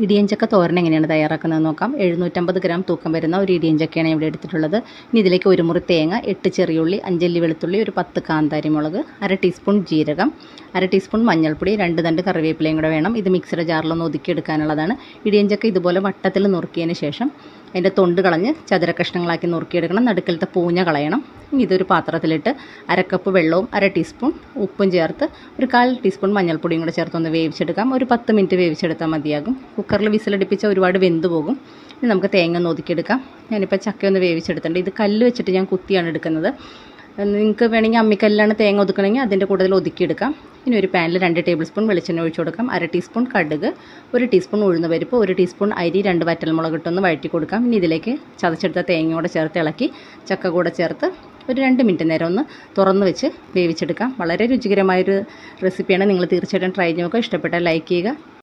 ഇടിയഞ്ചക്ക തോരൻ എങ്ങനെയാണ് തയ്യാറാക്കുന്നതെന്ന് നോക്കാം. 750 ഗ്രാം തൂക്കം വരുന്ന ഒരു ഇടിയഞ്ചക്കയാണ് ഇവിടെ എടുത്തിട്ടുള്ളത്. ഇനി ഇതിലേക്ക് 1 മുറി തേങ്ങ, 8 ചെറിയുള്ളി, 5 അല്ലി വെളുത്തുള്ളി, ഒരു 10 കാന്താരി മുളക്, 1/2 ടീസ്പൂൺ ജീരകം, 1/2 ടീസ്പൂൺ മഞ്ഞൾപ്പൊടി, 2 തണ്ട് കറിവേപ്പിലയും കൂടെ വേണം. ഇത് മിക്സിയുടെ ജാറിലൊന്ന് ഒതുക്കിയെടുക്കാനുള്ളതാണ്. ഇടിയഞ്ചക്ക ഇതുപോലെ വട്ടത്തിൽ നുറുക്കിയതിന് ശേഷം അതിൻ്റെ തൊണ്ട് കളഞ്ഞ് ചതുര കഷ്ണങ്ങളാക്കി നുറുക്കിയെടുക്കണം. നടുക്കലത്തെ പൂഞ്ഞ കളയണം. ഇനി ഇതൊരു പാത്രത്തിലിട്ട് 1/2 കപ്പ് വെള്ളവും 1/2 ടീസ്പൂൺ ഉപ്പും ചേർത്ത് ഒരു 1/4 ടീസ്പൂൺ മഞ്ഞൾപ്പൊടിയും കൂടെ ചേർത്തൊന്ന് വേവിച്ചെടുക്കാം. ഒരു 10 മിനിറ്റ് വേവിച്ചെടുത്താൽ മതിയാകും. കുക്കറിൽ വിസിലടിപ്പിച്ചാൽ ഒരുപാട് വെന്ത് പോകും. ഇനി നമുക്ക് തേങ്ങ ഒന്ന് ഒതുക്കിയെടുക്കാം. ഞാനിപ്പോൾ ചക്കയൊന്ന് വേവിച്ചെടുത്തിട്ടുണ്ട്. ഇത് കല്ല് വെച്ചിട്ട് ഞാൻ കുത്തിയാണ് എടുക്കുന്നത്. നിങ്ങൾക്ക് വേണമെങ്കിൽ അമ്മിക്കല്ലാണ് തേങ്ങ ഒതുക്കണമെങ്കിൽ അതിൻ്റെ കൂടുതൽ ഒതുക്കിയെടുക്കാം. ഇനി ഒരു പാനിൽ 2 ടേബിൾ സ്പൂൺ വെളിച്ചെണ്ണ ഒഴിച്ചു കൊടുക്കാം. 1/2 ടീസ്പൂൺ കടുക്, 1 ടീസ്പൂൺ ഉഴുന്ന് പരിപ്പ്, 1 ടീസ്പൂൺ അരി, 2 വറ്റൽമുളക് ഇട്ടൊന്ന് വഴറ്റി കൊടുക്കാം. ഇനി ഇതിലേക്ക് ചതച്ചെടുത്ത തേങ്ങയോടെ ചേർത്ത് ഇളക്കി ചക്ക കൂടെ ചേർത്ത് ഒരു 2 മിനിറ്റ് നേരം ഒന്ന് തുറന്ന് വെച്ച് വേവിച്ചെടുക്കാം. വളരെ രുചികരമായൊരു റെസിപ്പിയാണ്. നിങ്ങൾ തീർച്ചയായിട്ടും ട്രൈ ചെയ്ത് നോക്കുക. ഇഷ്ടപ്പെട്ടാൽ ലൈക്ക് ചെയ്യുക.